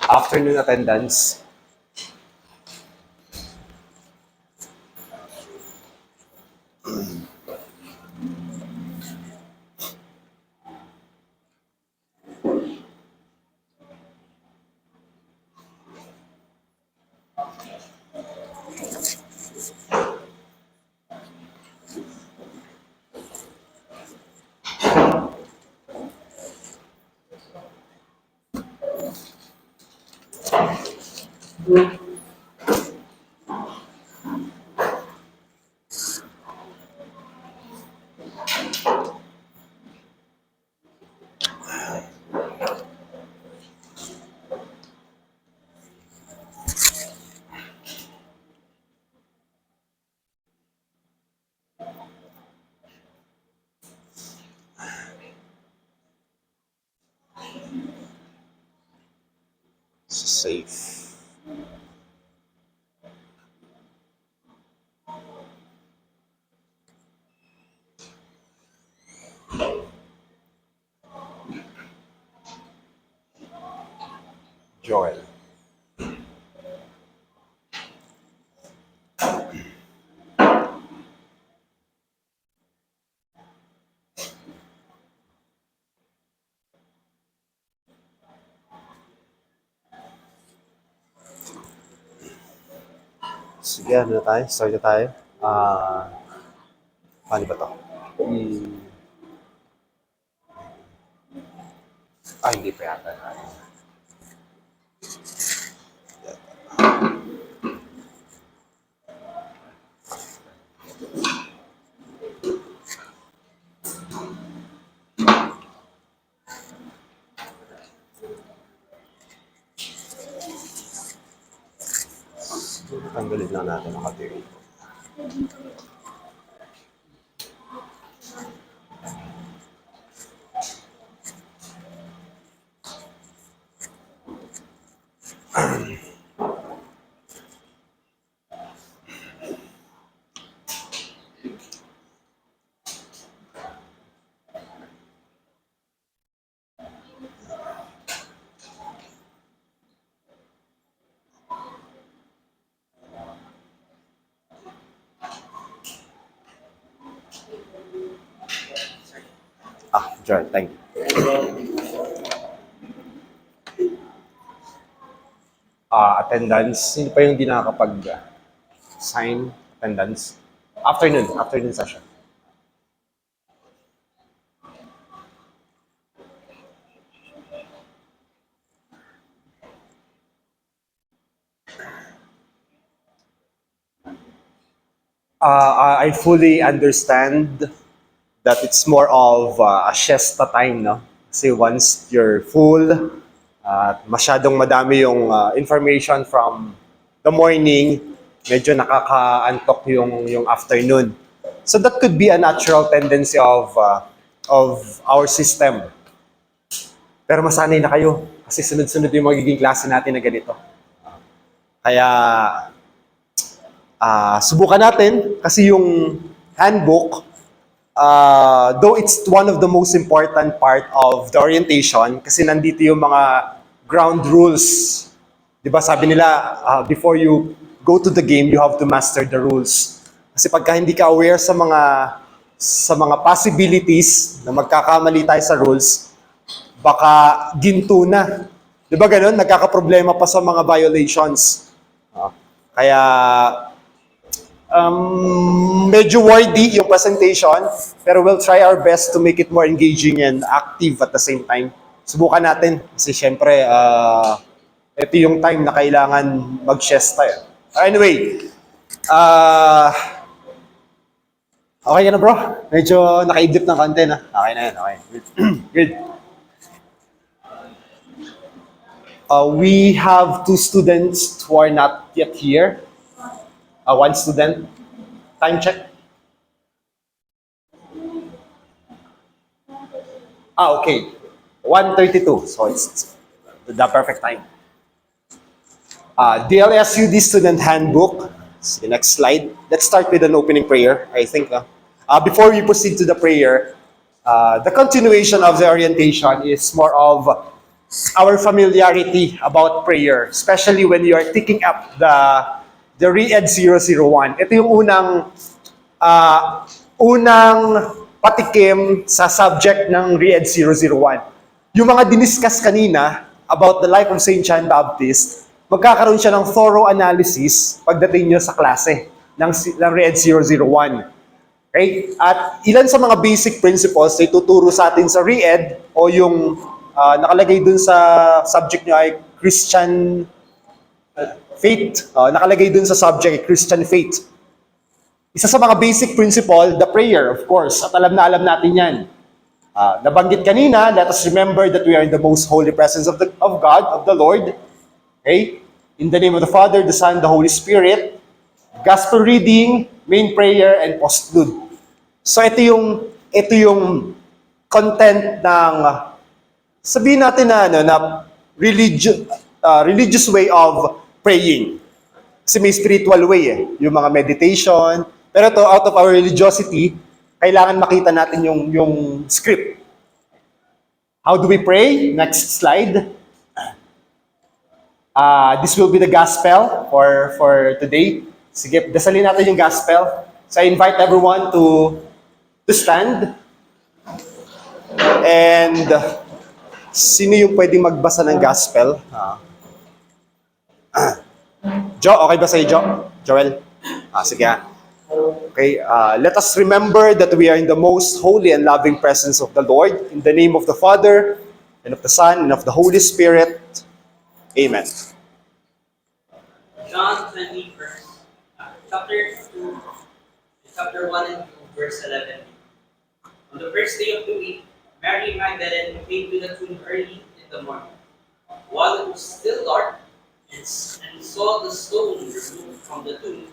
Afternoon attendance. Safe. Joel. Sige, ano na tayo? Start na tayo. Paano ba to? Hindi pa yata. Tanggalin lang natin ang material. Joel, thank you. Attendance, hindi pa yung di nakakapag-sign attendance. Afternoon session. I fully understand that it's more of a siesta time, no? Kasi once you're full, at masyadong madami yung information from the morning, medyo nakakaantok yung afternoon. So that could be a natural tendency of our system. Pero masanay na kayo kasi sunod-sunod yung magiging klase natin na ganito. Kaya subukan natin kasi yung handbook, though it's one of the most important part of the orientation kasi nandito yung mga ground rules. Di ba sabi nila, before you go to the game, you have to master the rules. Kasi pagka hindi ka aware sa mga possibilities na magkakamali tayo sa rules, baka ginto na. Di ba ganun? Nagkakaproblema pa sa mga violations. Kaya medyo wordy yung presentation, pero we'll try our best to make it more engaging and active at the same time. Subukan natin kasi syempre ito yung time na kailangan mag-siesta. Anyway, okay na bro? Medyo nakaidlip ng konti na. Okay na yun, okay. Good. We have 2 students who are not yet here. 1 student. Time check. Okay. 1:32. So it's the perfect time. DLSUD Student Handbook. See, next slide. Let's start with an opening prayer, I think. Before we proceed to the prayer, the continuation of the orientation is more of our familiarity about prayer, especially when you are taking up the Re-Ed 001. Ito yung unang patikim sa subject ng Re-Ed 001. Yung mga diniscuss kanina about the life of St. John Baptist, magkakaroon siya ng thorough analysis pagdating nyo sa klase ng Re-Ed 001. Okay? At ilan sa mga basic principles na ituturo sa atin sa Re-Ed o yung nakalagay dun sa subject nyo ay Christian faith. Nakalagay dun sa subject ay Christian faith. Isa sa mga basic principle, the prayer, of course. At alam natin yan. Nabanggit kanina, let us remember that we are in the most holy presence of God, of the Lord. Okay? In the name of the Father, the Son, the Holy Spirit. Gospel reading, main prayer, and postlude. So ito yung content ng sabihin natin na religious way of praying. Kasi may spiritual way yung mga meditation. Pero to out of our religiosity, kailangan makita natin yung script. How do we pray? Next slide. This will be the gospel for today. Sige, dasalin natin yung gospel. So I invite everyone to stand. And sino yung pwedeng magbasa ng gospel? Jo, okay ba sa'yo, Joel? Sige. Okay, let us remember that we are in the most holy and loving presence of the Lord. In the name of the Father, and of the Son, and of the Holy Spirit. Amen. John 20, chapter 1 and 2, verse 11. On the first day of the week, Mary Magdalene came to the tomb early in the morning, while it was still dark, and saw the stone removed from the tomb.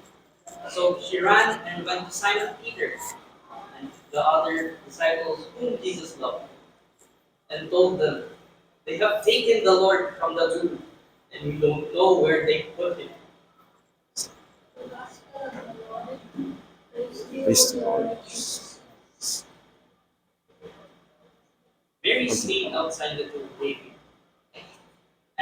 So she ran and went to Simon Peter and the other disciples whom Jesus loved, and told them, "They have taken the Lord from the tomb, and we don't know where they put him." Praise the Lord. Mary stayed outside the tomb weeping.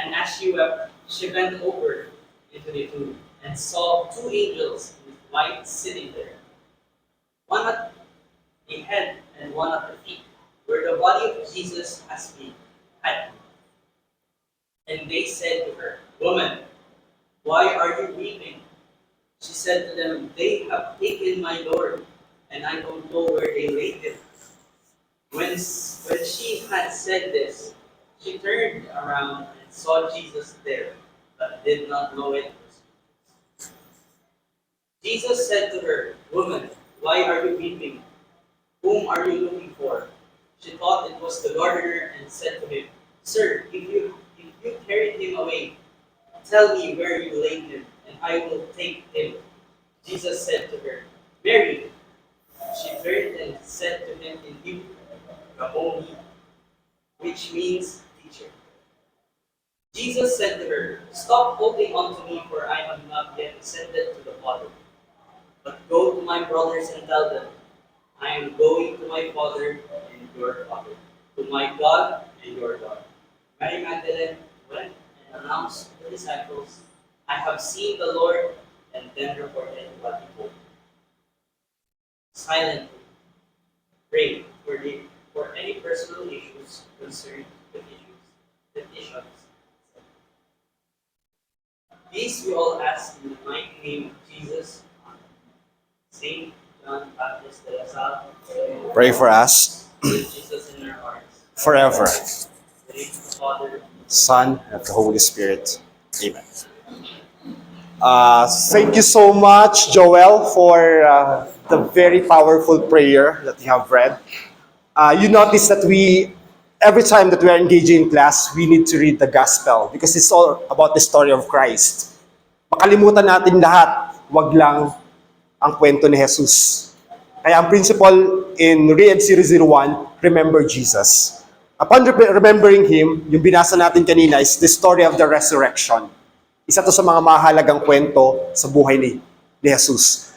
And as she wept, she bent over into the tomb and saw two angels in white sitting there, one at the head and one at the feet, where the body of Jesus has been had. And they said to her, "Woman, why are you weeping?" She said to them, "They have taken my Lord, and I don't know where they laid him." When she had said this, she turned around and saw Jesus there, but did not know it. Jesus said to her, "Woman, why are you weeping? Whom are you looking for?" She thought it was the gardener and said to him, "Sir, if you carried him away, tell me where you laid him, and I will take him." Jesus said to her, "Mary." She turned and said to him in Hebrew, "Rabboni," which means teacher. Jesus said to her, "Stop holding on to me, for I am not yet ascended to the Father. But go to my brothers and tell them, I am going to my Father and your Father, to my God and your God." Mary Magdalene went and announced to the disciples, "I have seen the Lord," and then reported what he told them. Silently pray for any personal issues concerning petitions. These we all ask in the mighty name of Jesus. Saint John Baptist de la Salle, Pray for us Jesus in our hearts. forever. In the name of the Father, Son, and of the Holy Spirit. Amen. Thank you so much, Joel, for the very powerful prayer that you have read. You notice that every time that we are engaging in class, we need to read the gospel because it's all about the story of Christ. Makalimutan natin lahat, wag lang ang kwento ni Jesus. Kaya ang principle in Re-Ed 001, remember Jesus. Upon remembering Him, yung binasa natin kanina is the story of the resurrection. Isa to sa mga mahalagang kwento sa buhay ni Jesus.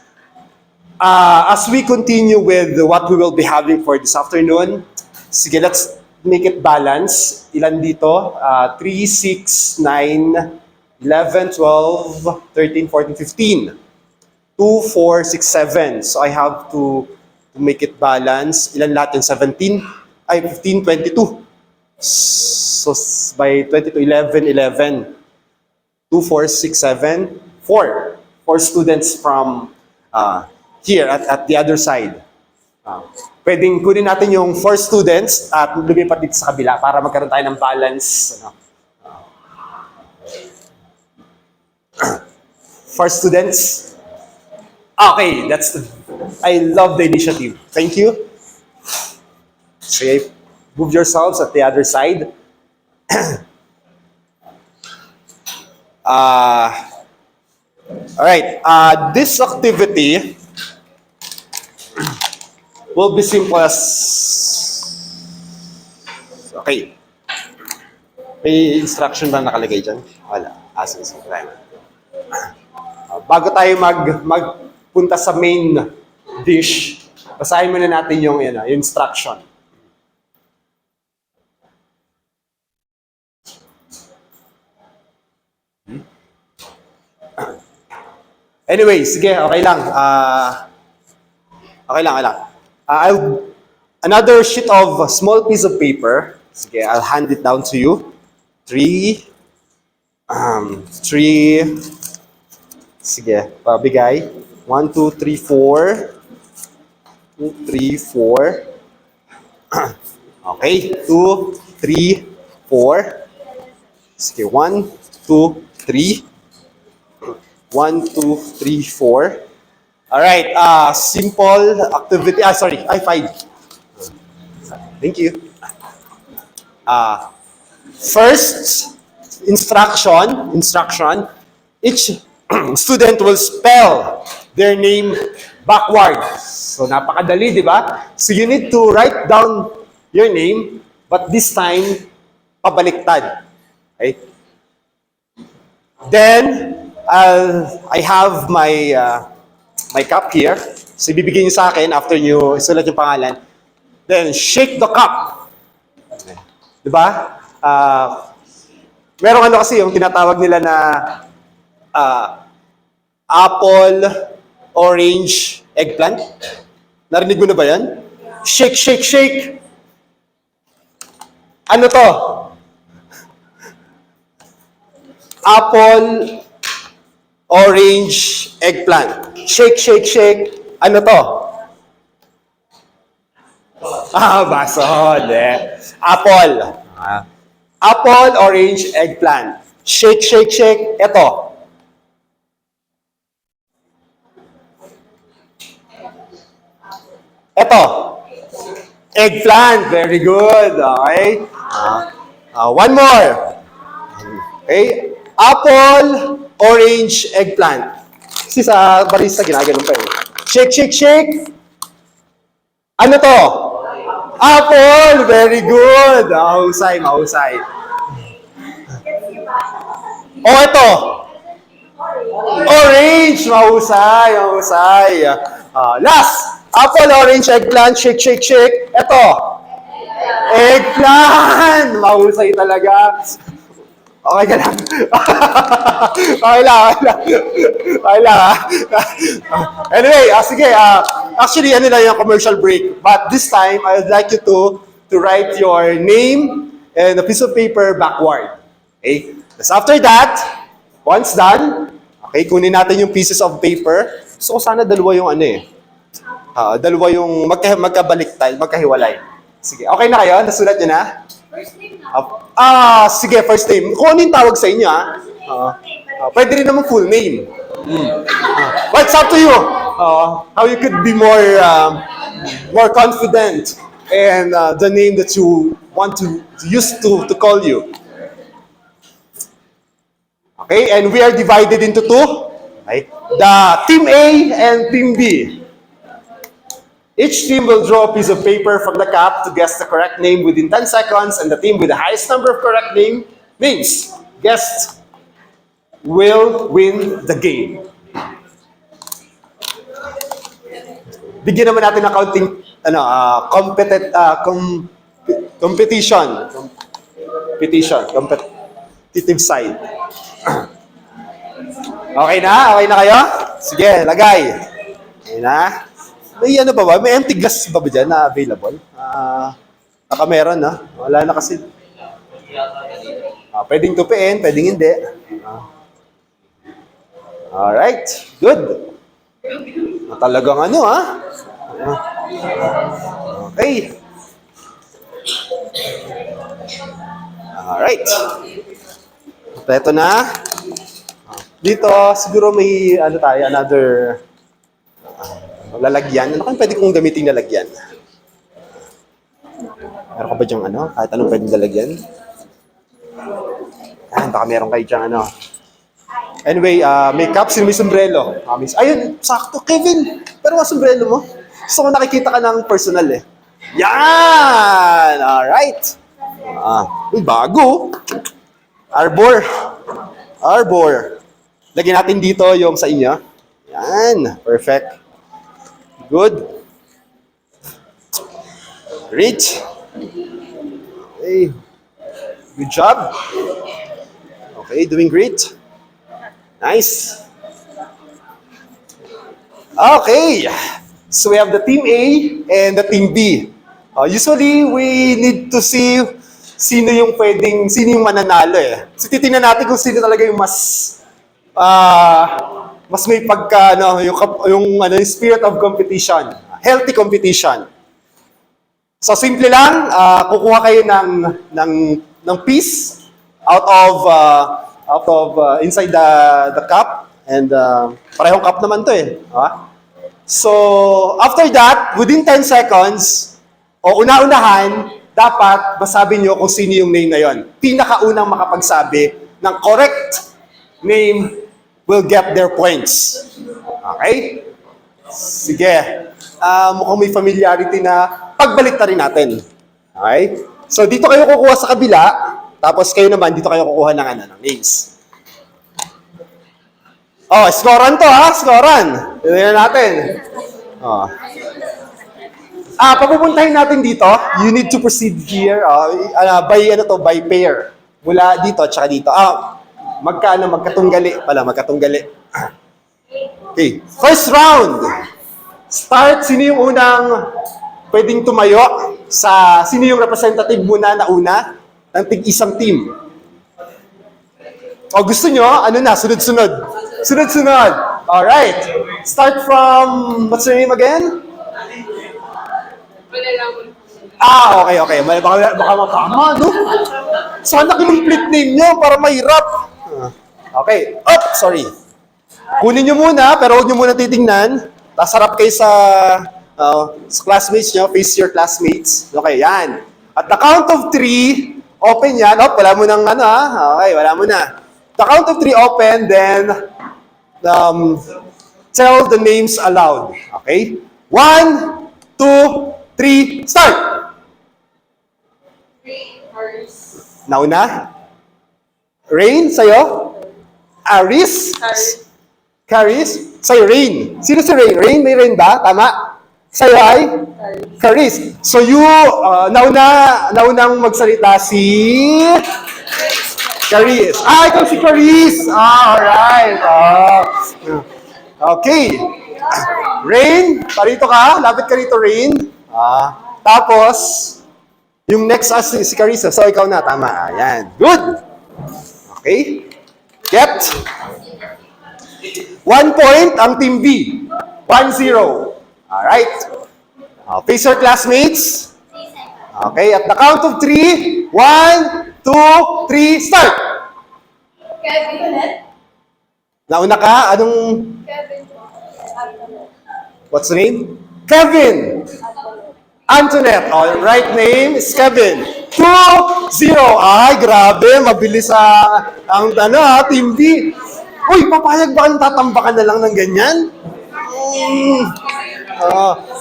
As we continue with what we will be having for this afternoon, sige, let's make it balance. Ilan dito? 3, 6, 9, 11, 12, 13, 14, 15. 2, 4, 6, 7. So I have to make it balance. Ilan lahat yung 17? Ay, 15, 22. So by 22, 11, 11. 2, 4, 6, 7, 4. 4 students from here at the other side. Pwedeng kunin natin yung 4 students at lumipat dito sa kabila para magkaroon tayo ng balance. 4 students. Okay, I love the initiative. Thank you. So move yourselves at the other side. All right. This activity will be simple as... Okay. May instruction ba nakalagay dyan? Wala. Sige. Bago tayo magpunta sa main dish, basahin muna natin yung instruction. Anyway, sige, okay lang. Okay lang. Another sheet of small piece of paper. Sige, I'll hand it down to you. 3. Sige, pabigay. 1, 2, 3, 4. 2, 3, 4. Okay, 2, 3, 4. Sige, 1, 2, 3. 1, 2, 3, 4. Alright, simple activity. 5. Thank you. First instruction, each student will spell their name backwards. So, napakadali, di ba? So, you need to write down your name, but this time, pabaliktad. Okay? Then, I have my cup here. So, ibibigay niyo sa akin after niyo isulat yung pangalan. Then, shake the cup. Diba? Merong kasi yung tinatawag nila na apple, orange, eggplant. Narinig mo na ba yan? Shake, shake, shake. Ano to? Apple, orange, eggplant. Shake, shake, shake. Ano to? Basod eh. Apple. Apple, orange, eggplant. Shake, shake, shake. Ito. Ito. Eggplant. Very good. Okay. One more. Okay. Apple, orange, eggplant. Kasi sa barista, ginaganon pa eh. Shake, shake, shake. Ano to? Apple! Very good! Mahusay. Oh, ito. Orange! Mahusay. Last! Apple, orange, eggplant, shake, shake, shake. Ito. Eggplant! Mahusay talaga. Okay ka lang. Okay lang. Anyway, sige. Actually, ano lang yung commercial break. But this time, I would like you to write your name and a piece of paper backward. Okay? So after that, once done, okay, kunin natin yung pieces of paper. So sana dalawa yung dalawa yung magkabaliktad, magkahiwalay. Sige, okay na kayo? Nasulat nyo na? First name na. Sige, first name. Kung ano yung tawag sa inyo, pwede rin naman full name. But it's up to you. How you could be more confident in the name that you want to use to call you. Okay, and we are divided into two. Okay? The Team A and Team B. Each team will draw a piece of paper from the cap to guess the correct name within 10 seconds, and the team with the highest number of correct names guessed will win the game. Bigyan naman natin ng counting competition. Competitive side. Okay na? Okay na kayo? Sige, lagay. Okay na? May ano ba ba? May empty glass ba dyan na available? Baka meron, na? Wala na kasi. Pwedeng tupiin, pwedeng hindi. Alright, good. Talagang ano, ha? Okay. Alright. Ito na. Dito, siguro may ano tayo, another lalagyan. Ano kung pwede kong gamitin na lagyan? Meron ka ba dyang ano? Kahit anong pwedeng lalagyan? Baka meron kayo dyang ano. Anyway, may cup, sino may sombrero? Ayun, sakto, Kevin. Pero ang sombrero mo? Gusto ko nakikita ka ng personal eh. Yan! Alright. Bago. Arbor. Lagyan natin dito yung sa inyo. Yan. Perfect. Good. Rich. Okay. Good job. Okay, doing great. Nice. Okay. So we have the team A and the team B. Usually, we need to see sino yung mananalo eh. So titingnan natin kung sino talaga yung mas may pagka yung spirit of competition, healthy competition. So simple lang, kukuha kayo ng piece out of inside the cup, and parehong cup naman to eh. So after that, within 10 seconds o una-unahan, dapat masabi nyo kung sino yung name na yon. Pinakaunang makapagsabi ng correct name will get their points. Okay? Sige. Mukhang may familiarity na pagbalik na rin natin. Okay? So dito kayo kukuha sa kabila, tapos kayo naman dito kayo kukuha ng names. Scorean to ha, scorean. Tignan natin. Papupuntahin natin dito. You need to proceed here by pair. Mula dito at saka dito. Magkatunggali. Okay. First round. Start. Sino yung unang pwedeng tumayo? Sino yung representative muna na una ng tig-isang team? Gusto nyo? Sunod-sunod. Sunod-sunod. Alright. Start from, what's your name again? Okay. Baka matama, no? Sana kinumplete name nyo para mahirap. Okay. Sorry. Kunin nyo muna, pero huwag nyo muna titingnan. Tapos harap kayo sa classmates nyo. Face your classmates. Okay, yan. At the count of 3, open yan. Wala mo nang Okay, wala mo na. The count of 3, open, then tell the names aloud. Okay? 1, 2, 3, start! Nauna? Rain, sa'yo? Aris? Caris? Sa'yo, Rain. Sino si Rain? Rain, may Rain ba? Tama? Sa'yo ay? Caris. So naunang magsalita si... Caris. Ikaw si Caris. Alright. Okay. Rain, parito ka. Lapit ka rito, Rain. Tapos, yung next si Caris. So, ikaw na. Tama. Ayan. Good. Okay. Get. 1 point ang Team B. 1-0. Alright. Face your classmates. Okay, at the count of 3. 1, 2, 3, start! Kevin. Nauna ka? Anong... Kevin. What's the name? Kevin! Antoinette. All right, name is Kevin. 2-0. Ay, grabe. Mabilis ang Team B. Uy, papayag ba ang tatambakan na lang ng ganyan?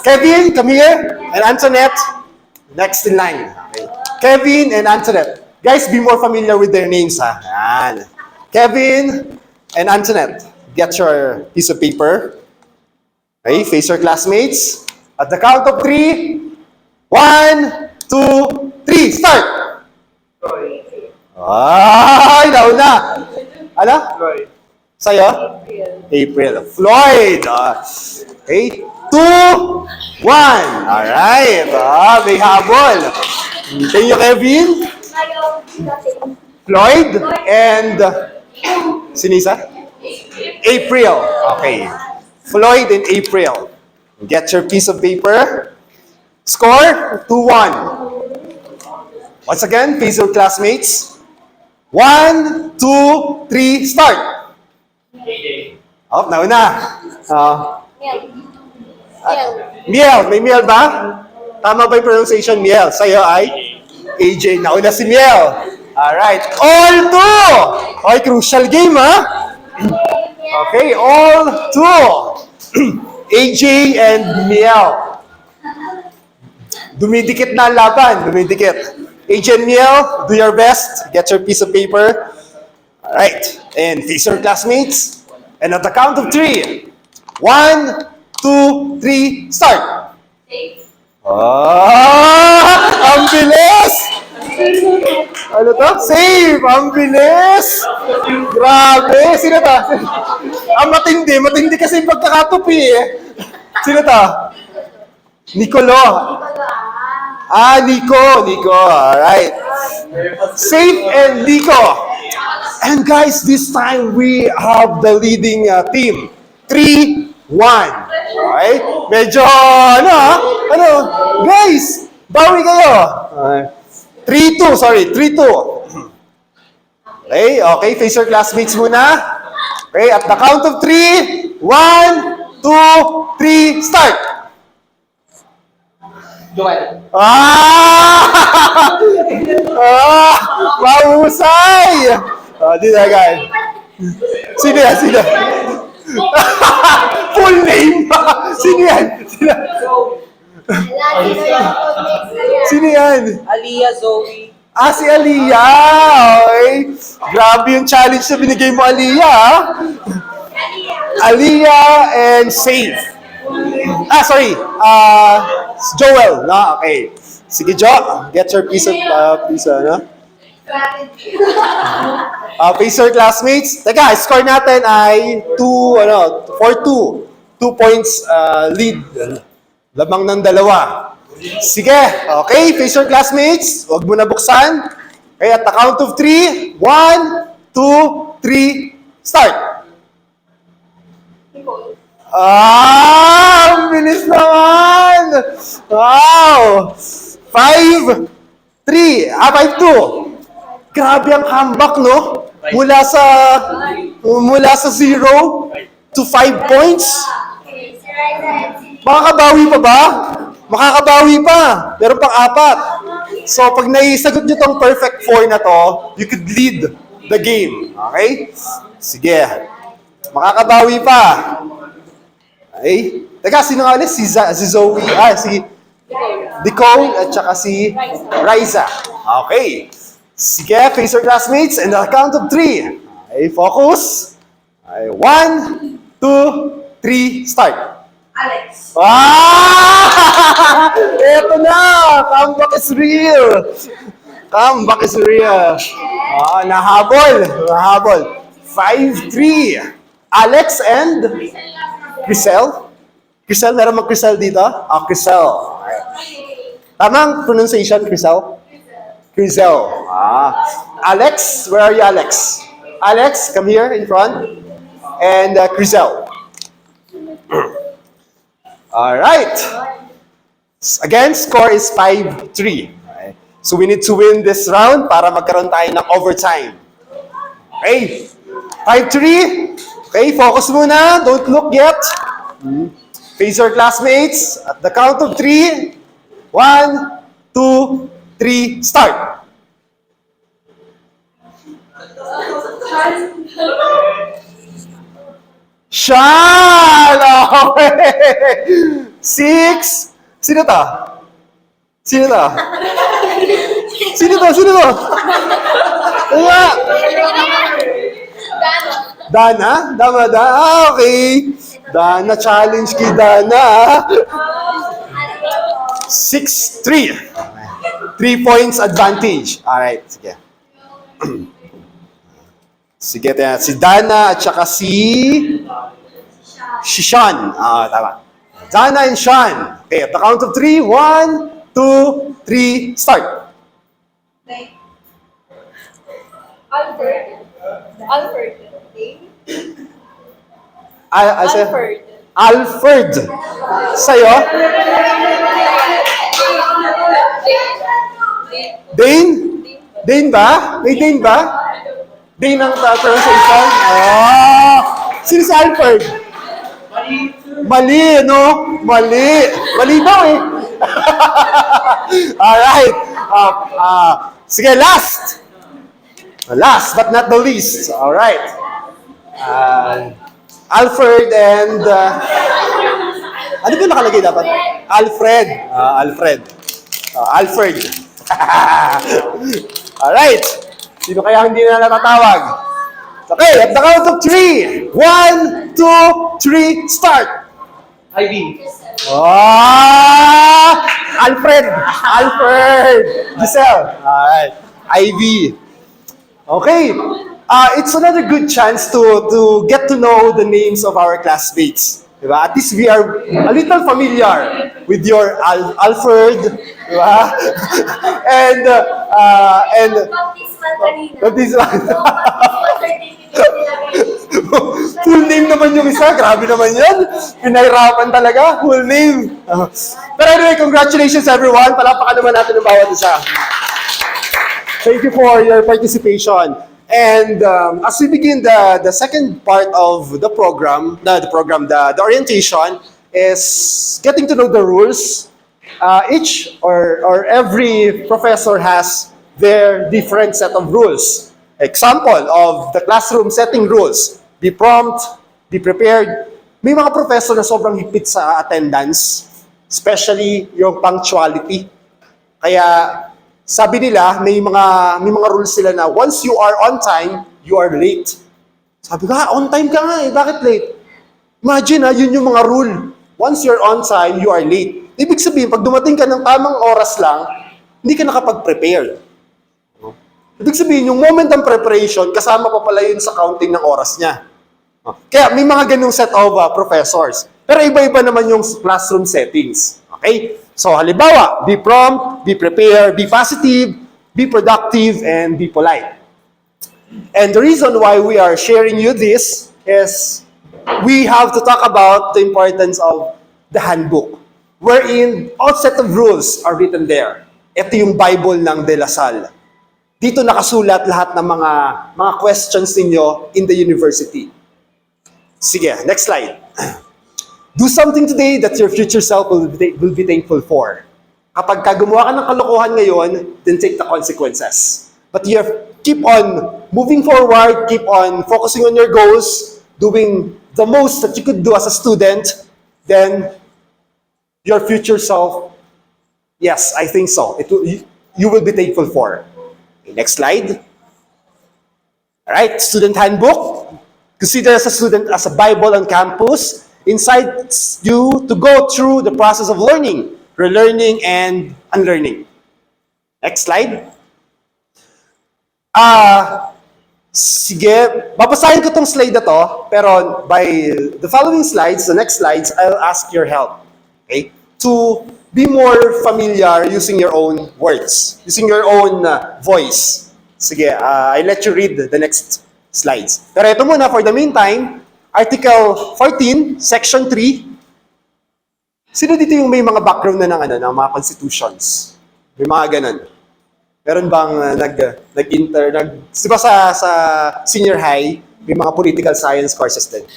Kevin, come here. And Antoinette, next in line. Okay. Kevin and Antoinette. Guys, be more familiar with their names, ha? Yan. Kevin, and Antoinette, get your piece of paper. Okay, face your classmates. At the count of 3, 1, 2, 3, start! Ay, nauna. Ano? Sa'yo? April. Floyd. Okay, 2, 1. Alright. May habol. Thank you, Kevin. Floyd and Sinisa? April. Okay. Floyd and April. Get your piece of paper. Score 2-1. Once again, face your classmates. 1, 2, 3, start. Oh, nauna. Miel, may Miel ba? Tama ba yung pronunciation, Miel? Sa'yo ay AJ. Nauna si Miel. Alright. All 2! Okay, crucial game, ha? Okay, all 2. AJ and Miel. Dumidikit na ang laban. Dumidikit. AJ and Miel, do your best. Get your piece of paper. Alright. And face your classmates. And at the count of 3. 1, 2, 3, start! Ang bilis! Ano to? Save! Ang bilis! Grabe! Sino to? Matindi. Matindi kasi yung pagkakatupi eh. Sino to? Nicolo. Nico. Alright. Safe and Nico. And guys, this time we have the leading team. 3-1. Okay? Medyo, ano? Guys, bawi kayo. 3-2, sorry. 3-2. Okay, face your classmates muna. Okay, at the count of 3, 1, 2, 3, start! Joel. Mahusay! Di na, guys. Sino yan? Full name! Sino yan? Sino yan? Aliyah Zoe. Si Aliyah! Okay. Grabe yung challenge na binigay mo, Aliyah. Aliyah and Save. Sorry. Joel. No? Okay. Sige, Jo. Get your piece of, face your classmates. Teka, score natin ay 4-2. 2 points lead. Lamang ng 2. Sige. Okay, face your classmates. Huwag mo na buksan. Okay, at the count of 3. 1, 2, 3, start. Ang bilis naman! Wow! 5-3. 5-2. Grabe ang comeback, no? Mula sa 0 to 5 points. Makakabawi pa ba? Makakabawi pa. Meron pang 4. So, pag naisagot nyo tong perfect 4 na to, you could lead the game. Okay? Sige. Makakabawi pa. Okay? Teka, sino nga ulit? Si Zoe. Si Nicole at saka si Riza. Okay. Sige, face your classmates and the count of 3. Okay, focus. Okay, 1, 2, 3, start. Alex. Eto na! Comeback is real! Comeback is real. Nahabol. 5-3. Alex and Crisel? Crisel, meron mag-Crisel dito? Crisel. Tamang pronunciation, Crisel? Crisel. Alex, where are you, Alex? Alex, come here in front. And Crisel. Alright. Again, score is 5-3. Okay. So we need to win this round para magkaroon tayo ng overtime. Okay. 5-3. Okay, focus muna. Don't look yet. Face your classmates. At the count of 3. 1, 2, 3, start. Sean! Okay! 6. Sino to? Ano nga? Dana? Okay. Dana, challenge kay Dana. 6-3. 3 points advantage. Alright, sige. Sige, si Dana at saka si Sean. Tama. Dana and Sean. Okay, at the count of 3. 1, 2, 3, start. Alfred. Alfred. Alfred. Alfred. Sa'yo? Dane? Dane ba? May Dane ba? Dane ang pronunciation? Sino si Alfred? Mali, no? Mali. Mali daw eh. Alright. Sige, last. Last but not the least. Alright. Alfred and... ano ba nakalagay dapat? Alfred. Alfred. Alfred. Alright. Sino kaya hindi na natatawag? Okay, at the count of 3. 1, 2, 3, start. Ivy. Alfred. Alfred. Giselle. Alright. Ivy. Okay. It's another good chance to get to know the names of our classmates. Diba? At least we are a little familiar with your Alfred, diba? and Baptismal kanina. full name naman yung isa. Grabe naman yan. Pinahirapan talaga. Full name. Pero anyway, congratulations everyone. Palapakan naman natin ang bawat isa. Thank you for your participation. And as we begin the second part of the program, the orientation is getting to know the rules. Each or every professor has their different set of rules. Example of the classroom setting rules. Be prompt, be prepared. May mga professor na sobrang higpit sa attendance, especially yung punctuality. Kaya sabi nila, may mga rules sila na once you are on time, you are late. Sabi ko, on time ka nga eh, bakit late? Imagine yun yung mga rule. Once you're on time, you are late. Ibig sabihin, pag dumating ka ng tamang oras lang, hindi ka nakapag-prepare. Ibig sabihin, yung moment ng preparation, kasama pa pala yun sa counting ng oras niya. Kaya may mga ganung set of professors. Pero iba-iba naman yung classroom settings. Okay? So, halimbawa, be prompt, be prepared, be positive, be productive, and be polite. And the reason why we are sharing you this is we have to talk about the importance of the handbook, wherein all set of rules are written there. Ito yung Bible ng De La Salle. Dito nakasulat lahat ng mga questions ninyo in the university. Sige, next slide. Do something today that your future self will be thankful for. Kapag gumawa ka ng kalokohan ngayon, then take the consequences. But you have keep on moving forward, keep on focusing on your goals, doing the most that you could do as a student, then your future self, yes, I think so. You will be thankful for. Okay, next slide. All right, student handbook. Consider as a student as a Bible on campus. Incites you to go through the process of learning, relearning, and unlearning. Next slide. Sige, babasahin ko tong slide na to, pero by the following slides, the next slides, I'll ask your help. Okay? To be more familiar using your own words, using your own voice. Sige, I'll let you read the next slides. Pero ito muna, for the meantime, Article 14, Section 3. Sino dito yung may mga background na ng mga constitutions? May mga ganun. Meron bang di ba sa senior high, may mga political science courses din?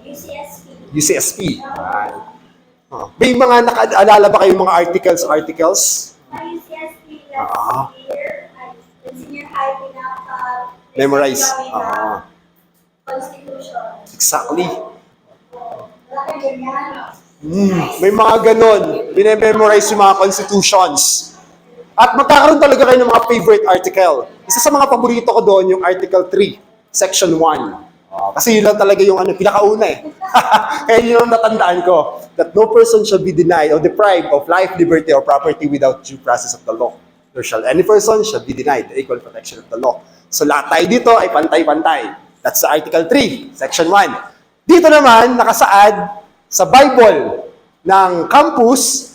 UCSP. UCSP. May mga nakaalala ba kayong mga articles? UCSP last year, senior high, Memorize. Constitution. Exactly. Wala kayo ganyan. May mga ganon. Binememorize yung mga constitutions. At magkakaroon talaga kayo ng mga favorite article. Isa sa mga paborito ko doon, yung Article 3. Section 1. Kasi yun lang talaga yung pinakauna eh. Kaya yun ang natandaan ko. That no person shall be denied or deprived of life, liberty, or property without due process of the law. Nor shall any person shall be denied the equal protection of the law. So lahat tayo dito ay pantay-pantay. That's the Article 3, Section 1. Dito naman, nakasaad sa Bible ng campus,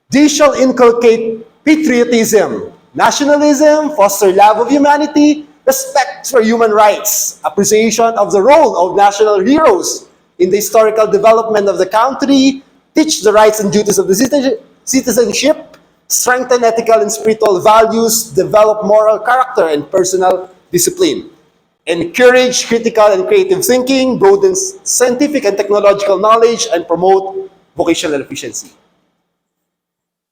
they shall inculcate patriotism, nationalism, foster love of humanity, respect for human rights, appreciation of the role of national heroes in the historical development of the country, teach the rights and duties of the citizenship, strengthen ethical and spiritual values, develop moral character and personal discipline, encourage critical and creative thinking, broaden scientific and technological knowledge, and promote vocational efficiency.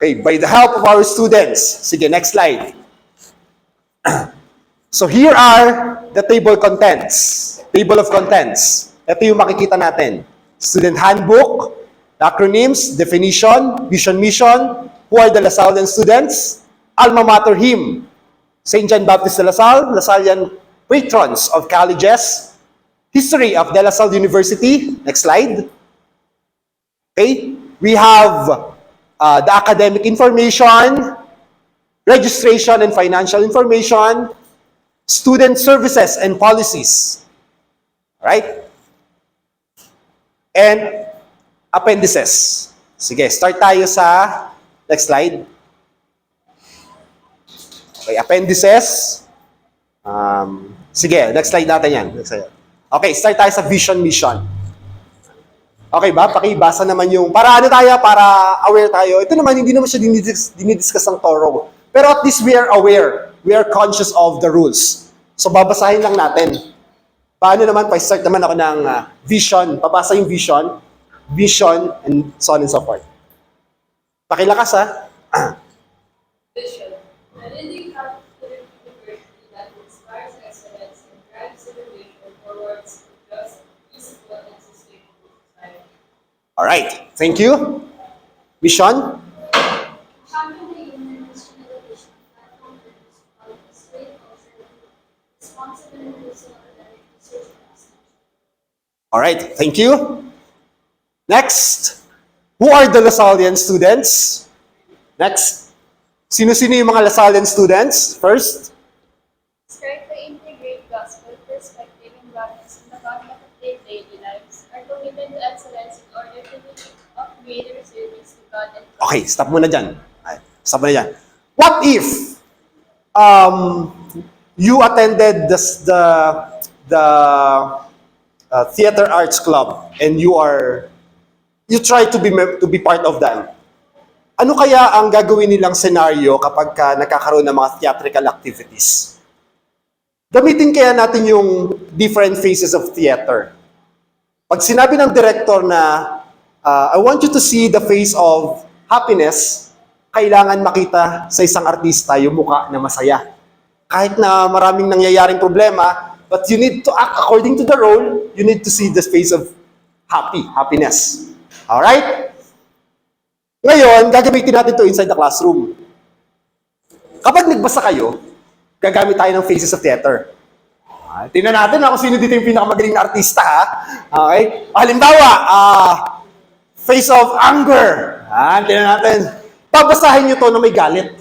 Okay, by the help of our students. Sige, next slide. So here are the table contents. Table of contents. Ito yung makikita natin. Student handbook, acronyms, definition, vision, mission, who are the Lasallian students, alma mater hymn, St. John Baptist de La Salle, Lasallian patrons of colleges, history of De La Salle University. Next slide. Okay, we have the academic information, registration and financial information, student services and policies. Right? And appendices. Sige, start tayo sa next slide. Okay, appendices. Sige, next slide natin yan. Next slide. Okay, start tayo sa vision mission. Okay ba? Pakibasa naman yung, para ano tayo, para aware tayo. Ito naman, hindi naman siya dinidiscuss ng thorough. Pero at least we are aware. We are conscious of the rules. So, babasahin lang natin. Paano naman, pa-start naman ako ng vision. Babasa yung vision, and so on and so forth. Pakilakas, ha? Vision. An Indian Catholic university that inspires excellence and drives innovation towards a just, peaceful, and sustainable society. Alright, thank you. Mission? Champion the human Christian education platform for display culture, responsible and inclusive academic research and extension. Alright, thank you. Next, who are the Lasallian students? Next, sino-sino yung mga Lasallian students? First, Strive to integrate gospel perspective and values in the conduct of their daily lives, are committed to excellence in order to be of greater service to God and okay, stop muna dyan. Ay, stop muna dyan. What if you attended the theater arts club and you try to be part of them? Ano kaya ang gagawin nilang scenario kapag nagkakaroon ng mga theatrical activities? Gamitin kaya natin yung different phases of theater. Pag sinabi ng director na, I want you to see the face of happiness, kailangan makita sa isang artista yung mukha na masaya. Kahit na maraming nangyayaring problema, but you need to act according to the role, you need to see the face of happiness. Alright? Ngayon, gagamitin natin to inside the classroom. Kapag nagbasa kayo, gagamit tayo ng phases of theater. Tingnan natin kung sino dito yung pinakamagaling na artista, ha? Okay? Halimbawa, face of anger. Tingnan natin. Babasahin nyo to na may galit.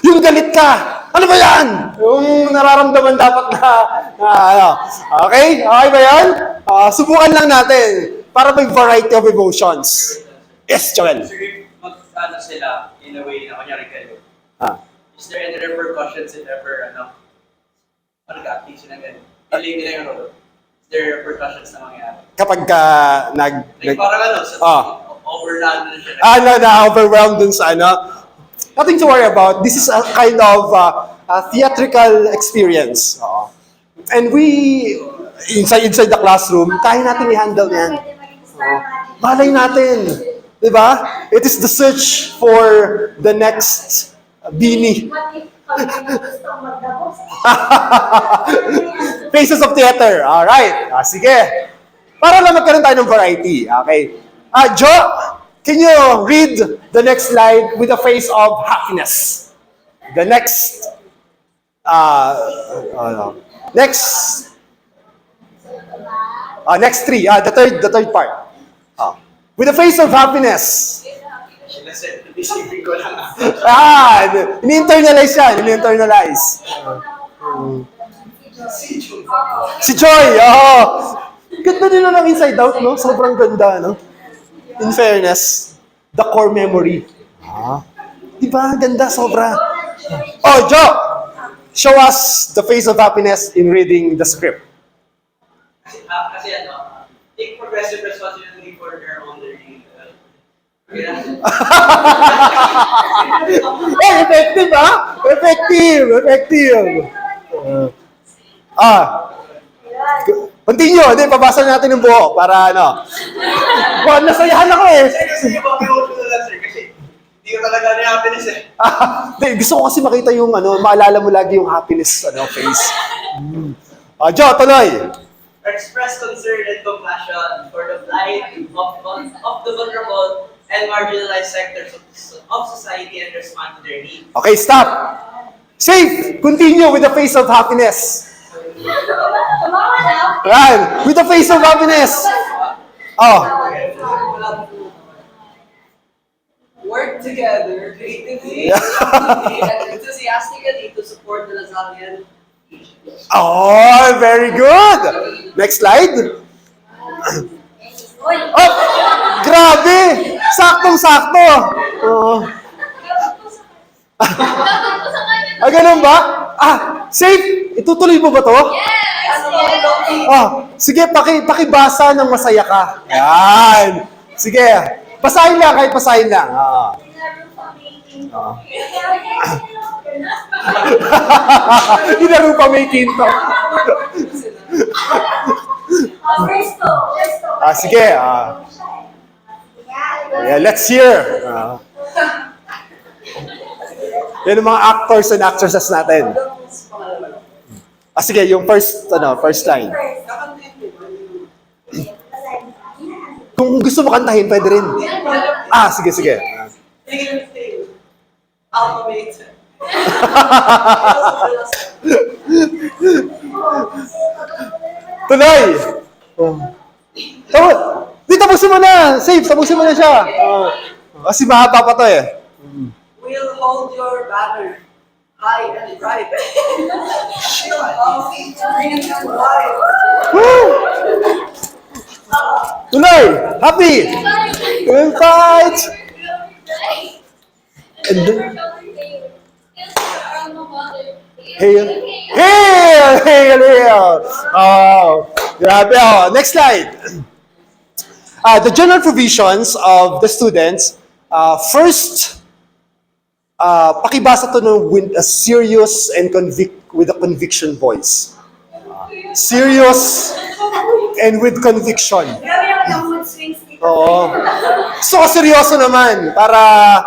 Yung galit ka. Ano ba yan? Yung nararamdaman dapat na ano. Okay? Okay ba yan? Subukan lang natin para may variety of emotions. Yes, Joel. Sir, if mag-ano sila, in a way na kunyari kayo, is there any repercussions if ever, nag-acting sila ganun? Piling nila yung role. Is there repercussions na mangyayari? Kapag Like parang overload na siya. Na-overwhelmed dun sa nothing to worry about. This is a kind of theatrical experience. And we, inside the classroom, kaya natin i-handle yan. Pwede maging star natin. Malay natin. Diba? It is the search for the next Bini. What if kami yung gusto magdabos? Faces of theater. Alright. Sige. Para lang magkaroon tayo ng variety. Okay. Jo, can you read the next slide with a face of happiness? The next. Next. Next three. The third part. With a face of happiness. Isipin ko lang. Ini-internalize yan. Ini-internalize. Si Jun. Si Joy, Ganda nila ng Inside Out, no? Sobrang ganda, no? In fairness, the core memory. Diba? Ganda, sobra. Oh, Jo! Show us the face of happiness in reading the script. Kasi take progressive responsibility for their own learning. Effective, Effective. Continue. Hindi, pabasa natin yung buo para nasayahan ako eh. Hindi ba emotional lang, sir? Kasi hindi ko talaga na happiness eh. Hindi, gusto ko kasi makita yung maalala mo lagi yung happiness face. Jo, tuloy. Express concern and compassion for the plight of the vulnerable and marginalized sectors of society and respond to their needs. Okay, stop. Safe. Continue with the face of happiness. Right. With the face of happiness. Work together creatively and enthusiastically to support the Lasalian. Very good. Next slide. Grabe. Saktong-sakto. Ganun ba? Safe. Itutuloy mo ba to? Sige, pakibasa ng masaya ka. Yan. Sige. Basahin lang, kahit basahin lang. Inarupa may kinto. Sige. Yeah, let's hear. Yan ang mga actors and actresses natin. Sige, yung first line. Kung gusto mo kantahin, pwede rin. Sige. Automated. Tuloy! Tapusin mo na! Safe, tapusin mo na siya. Kasi mahaba pa to eh. We'll hold your banner high and bright. Bring it to life. Woo! Tuloy! Happy! We'll fight! And then, hail! Grabe. Next slide. The general provisions of the students. First, pakibasa to with a serious and with a conviction voice. Serious and with conviction. Oo. So, seryoso naman. Para,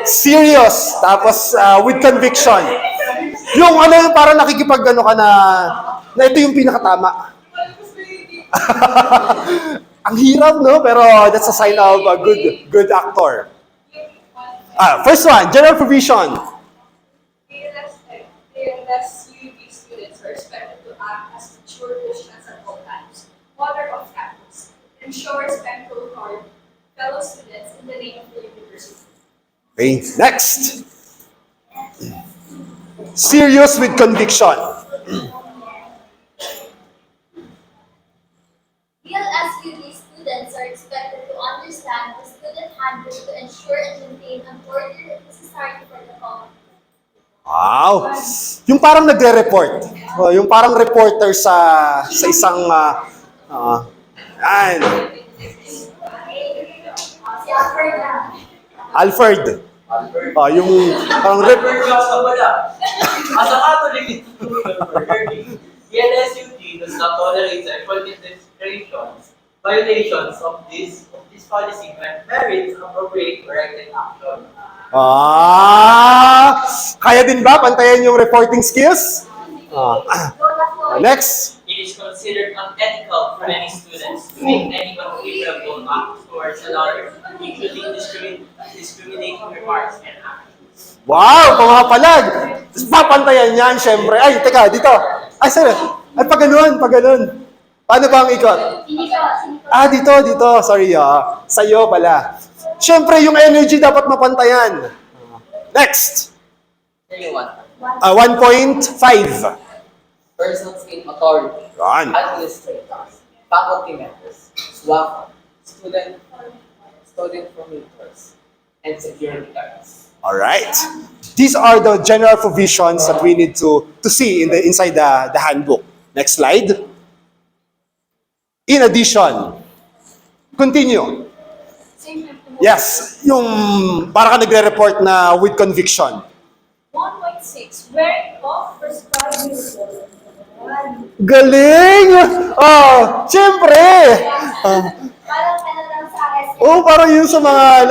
serious, tapos with conviction. Yung parang nakikipag ka na ito yung pinakatama. Ang hirap, no? Pero that's a sign of a good actor. First one, general provision. Fearless UB students are expected to act as mature Christians at all times, mother of campus, ensure respect toward fellow students in the name of the university. Okay, next. Serious with conviction. DLSUD students are expected to understand the student handbook to ensure and maintain an order necessary for the common. Wow! Yung parang nagre-report. Yung parang reporter sa isang Si Alfred na. Alfred. Yung parang As a Catholic institution for learning, the LSUD does not tolerate sexual discriminations, violations of this policy merits appropriate corrective action. Kaya din ba pantayan yung reporting skills? Next. it is considered unethical for any students to make any unfavorable remarks towards another, including discriminating remarks and actions. Wow, pumapalag. Tapos papantayan yan, syempre. Ay, teka, dito. Ay, sorry. Ay, pag ganun. Paano ba ang ikot? Ah, dito. Sorry, sa'yo pala. Syempre, yung energy dapat mapantayan. Next. 1.5. Persons in authority, Yan. administrators, faculty members, SWAC, student formators, and security guards. Alright. These are the general provisions that we need to see inside the handbook. Next slide. In addition, continue. Yes, yung para ka nagre-report na with conviction. 1.6. Wearing of prescribed uniform. Galing! Oh, siyempre! Parang ano lang sa akin. Oh, parang yun sa mga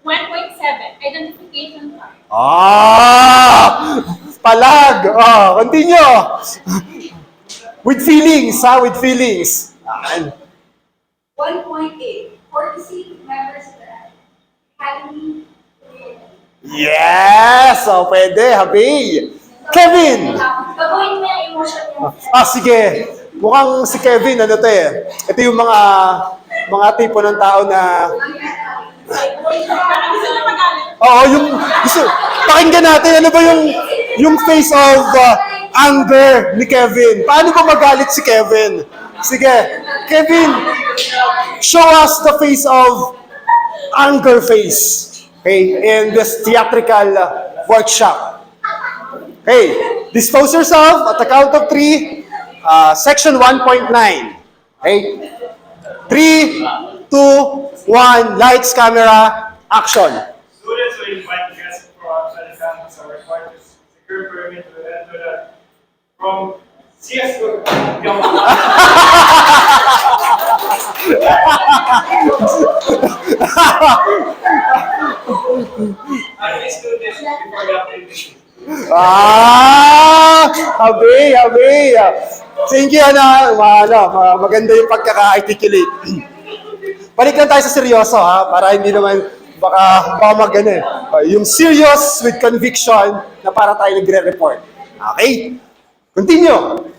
1.7. Identification card. Palag! Continue! With feelings, with feelings. 1.8. Courtesy members of the Academy. Yes! Pwede, habi. Kevin! Gagawin mo yung emotion niya. Sige. Mukhang si Kevin, ito yung mga tipo ng tao na pakinggan natin, ano ba yung face of anger ni Kevin? Paano ba magalit si Kevin? Sige, Kevin, show us the face of anger face, okay, in this theatrical workshop. Okay, dispose yourself at the count of 3, section 1.9. Okay, 3, 2, 1, lights, camera, action. Students who invite guests from outside the campus are required to secure permit to enter from CSGO. At least 2 days before the activity. Habi. Thank you, maganda yung pagkaka-articulate. Balik lang tayo sa seryoso, para hindi naman baka yung serious with conviction na para tayo nagre-report. Okay? Continue.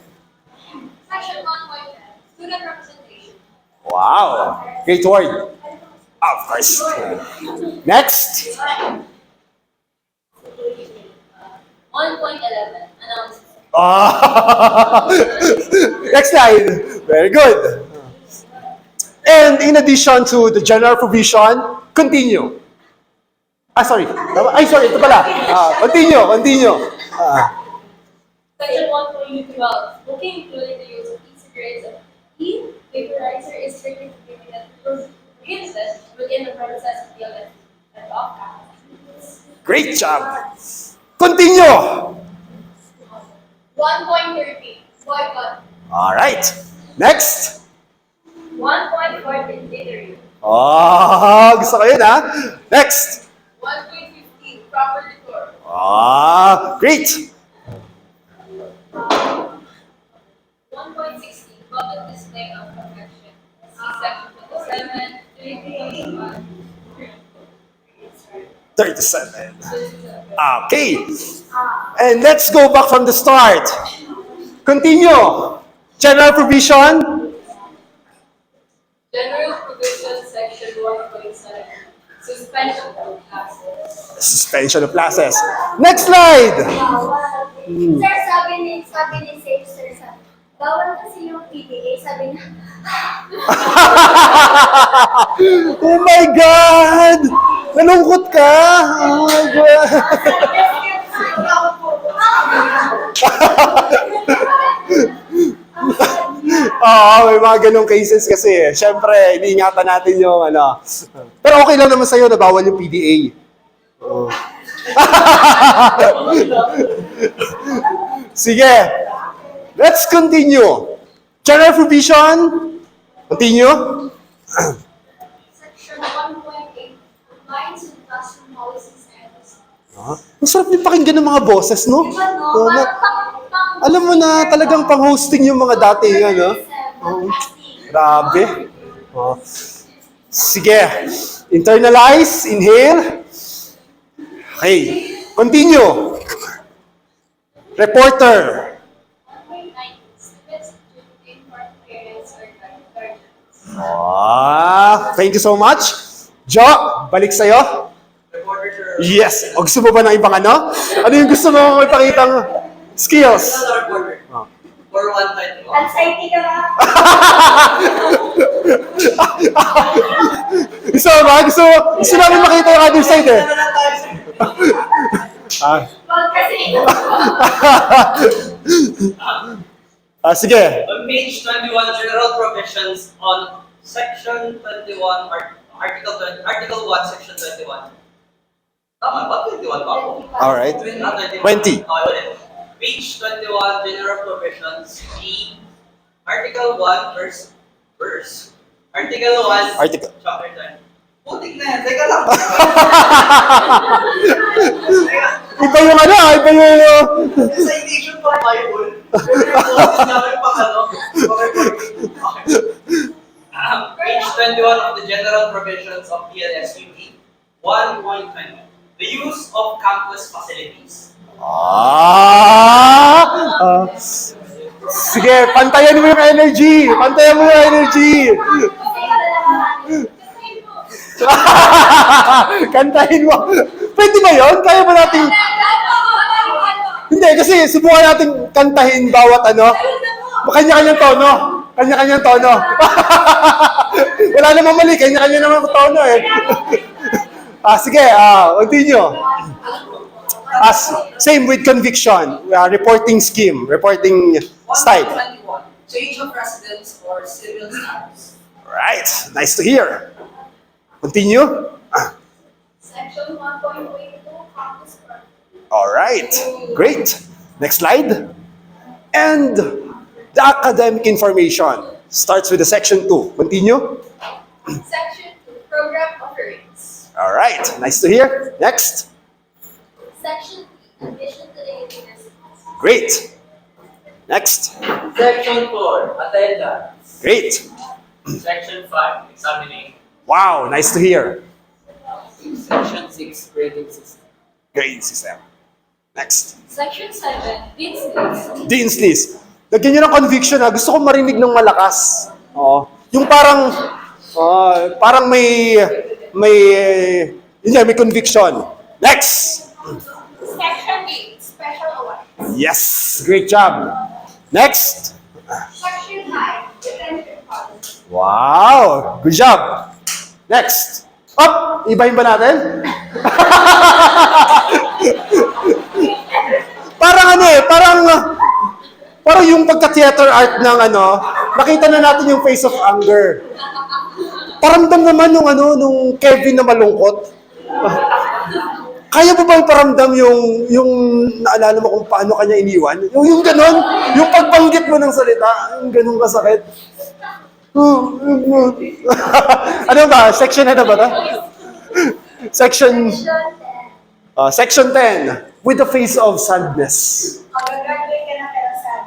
Section 1.10. Student representation. Wow. Great word. Of course. Next. 1.11. Announcement. Next slide. Very good. And in addition to the general provision, continue. Sorry. Sorry. Ito pala. Continue. Section 1.12. Booking including the use of e-cigarettes and e-vaporizer is strictly prohibited within the premises of the event and off-campus. Great job. Continue. 1.13. Boycott. All right. Next. 1.14. Catering. Gusto ko yun, Next. 1.15. Proper decor. Great. 1.16. Public display of affection. See section 27. 3.1. 37. Okay. And let's go back from the start. Continue. General provision. General provision section 1.7. Suspension of classes. Suspension of classes. Next slide. Sir, sabi ni Safe, sir, bawal kasi yung PDA, sabi niya, Oh my God! Nalungkot ka! Oh my God! May mga ganong cases kasi. Siyempre, iniingatan natin yung Pero okay lang naman sa'yo na bawal yung PDA. Sige. Let's continue. General provision. Continue. Section 1.8, compliance with classroom policies and procedures. Ang sarap din pakinggan ng mga boses, no? Diba, no? Parang Alam mo na, talagang pang-hosting yung mga dati yan, no? Oh, grabe. Oh. Sige. Internalize, inhale. Okay. Continue. Reporter. 1.9 students educating for parents or guardians. Thank you so much. Jo, balik sa'yo. Reporter, sir. Yes. O gusto mo ba ng ibang ano? Ano yung gusto mo ipakitang skills? Ano na reporter? For one time. Anxiety ka ba? Gusto mo ba? Gusto namin makita yung other side eh. Ano na tayo, sir? Ah, Wag kasi. sige. On page 21, general provisions on section 21, article 1, section 21. Tama ba? 21 ba ako? Alright. Not 21. 20. Okay, ulit. Page 21, general provisions, B, article 1, verse. Article 1, Article. chapter 10. Putik na yan, teka lang. Teka, Iba yung ano, iba yung... citation pa Bible. Pero yung boses namin pang ano. Okay. Page 21 of the general provisions of PLSUE, 1.20. The use of campus facilities. Sige, pantayan mo yung energy. Pantayan mo yung energy. Kantahin mo. Pwede ba yun? Kaya ba natin... Hindi, kasi subukan natin kantahin bawat ano. Kanya-kanyang tono. Kanya-kanyang tono. Wala namang mali. Kanya-kanya naman tono eh. Sige, continue. Same with conviction. Reporting scheme. Reporting style. 1.21. Change of residence or civil status. Right. Nice to hear. Continue. Section 1.22, campus property. All right. Great. Next slide. And the academic information starts with the section 2. Continue. Section 2, program offerings. All right. Nice to hear. Next. Section 3, admission to the universities. Great. Next. Section 4, attendance. Great. Section 5, examining. Wow. Nice to hear. Section 6, grading system. Great system. Next. Section 7, dean's list. Dean's list. Lagyan nyo ng conviction ha. Gusto ko marinig ng malakas. Oo. Yung parang may conviction. Next. Section 8, special awards. Yes. Great job. Next. Section 9, detention policy. Wow. Good job. Next. Up. Ibahin ba natin? Parang ano eh, parang yung pagka-theater art ng ano, nakita na natin yung face of anger. Paramdam naman nung Kevin na malungkot. Kaya mo bang paramdam yung naalala mo kung paano kanya iniwan? Yung ganon, yung pagbanggit mo ng salita, yung ganon kasakit. Ano ba? Section na ba ito? Section 10. With the face of sadness. Mag-graduate ka na pero sad.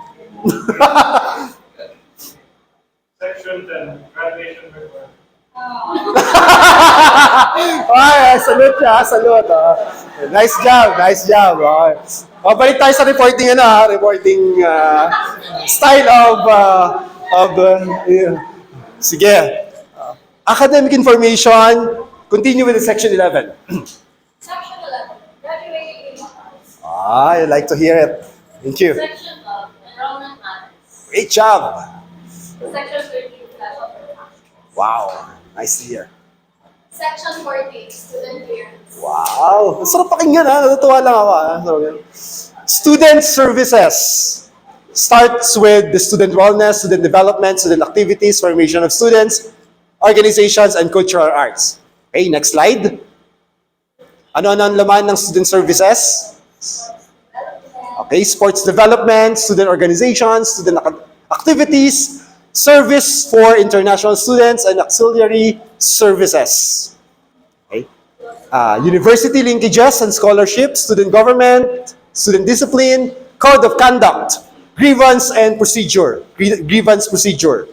Section 10, graduation report. Ay, salute siya, salute. Nice job. Okay. Balik tayo sa reporting reporting style sige. Academic information, continue with the section 11. Section 11, graduating reports. I like to hear it. Thank you. Section 12, enrollment matters. Great job. Section 13, special performance. Wow, nice to hear. Section 14, student clearance. Wow, sarap pakinggan natutuwa lang ako Student services starts with the student wellness, student development, student activities, formation of students, organizations, and cultural arts. Okay, next slide. Ano ang laman ng student services? Okay, sports development, student organizations, student activities, service for international students, and auxiliary services. Okay. University linkages and scholarships, student government, student discipline, code of conduct, Grievance and procedure. Grievance procedure.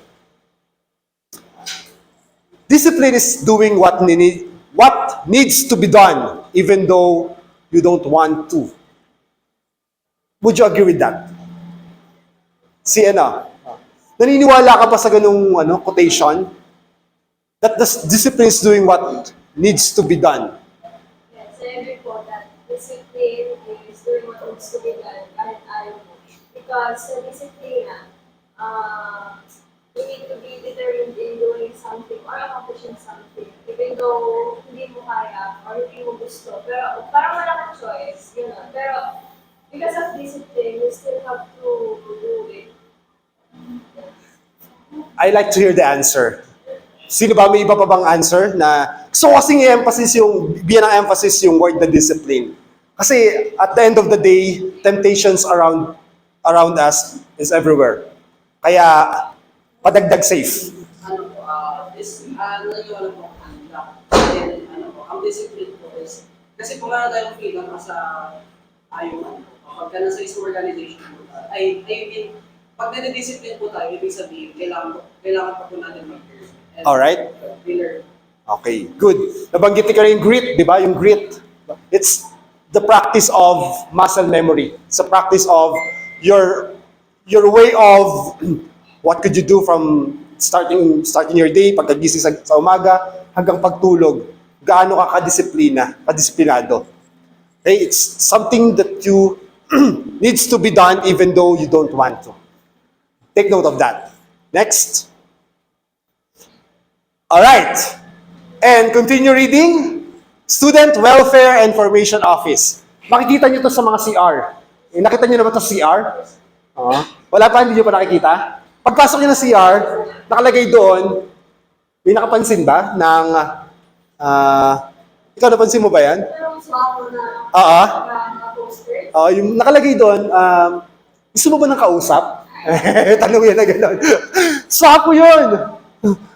Discipline is doing what needs to be done, even though you don't want to. Would you agree with that? Si naniniwala ka ba sa ganung quotation? That the discipline is doing what needs to be done. Yes, I agree po that discipline is doing what needs to be done kahit ayaw mo. Because sa discipline you need to be determined in doing something or accomplishing something. Even though hindi mo kaya or hindi mo gusto. Pero parang wala kang choice, gano'n. Pero because of discipline, you still have to do it. I like to hear the answer. Sino ba, may iba pa bang answer na gusto ko kasing bigyan ng emphasis yung word na discipline. Kasi at the end of the day, temptations around us is everywhere. Kaya padagdag safe. Naniniwala po ako ang discipline po is, kasi kung meron tayong freedom sa pagka nasa isang organization po, pag nade-discipline po tayo, ibig sabihin, kailangan pa po natin mag-learn. Alright? Learn. Okay, good. Nabanggit ko rin yung grit, di ba? Yung grit. It's the practice of muscle memory. It's a practice of your way of what could you do from starting your day, pagkagising sa umaga, hanggang pagtulog. Gaano ka kadisiplinado. Okay, it's something that you needs to be done even though you don't want to. Take note of that. Next. All right. And continue reading. Student Welfare and Information Office. Makikita nyo to sa mga CR. Nakita nyo na ba ito sa CR? Wala pa, hindi nyo pa nakikita? Pagpasok nyo ng CR, nakalagay doon, may nakapansin ba ng, ikaw napansin mo ba yan? Pero mas ako na poster. Yung nakalagay doon, gusto mo ba ng kausap? Tanong yan na gano'n. Swapo yun!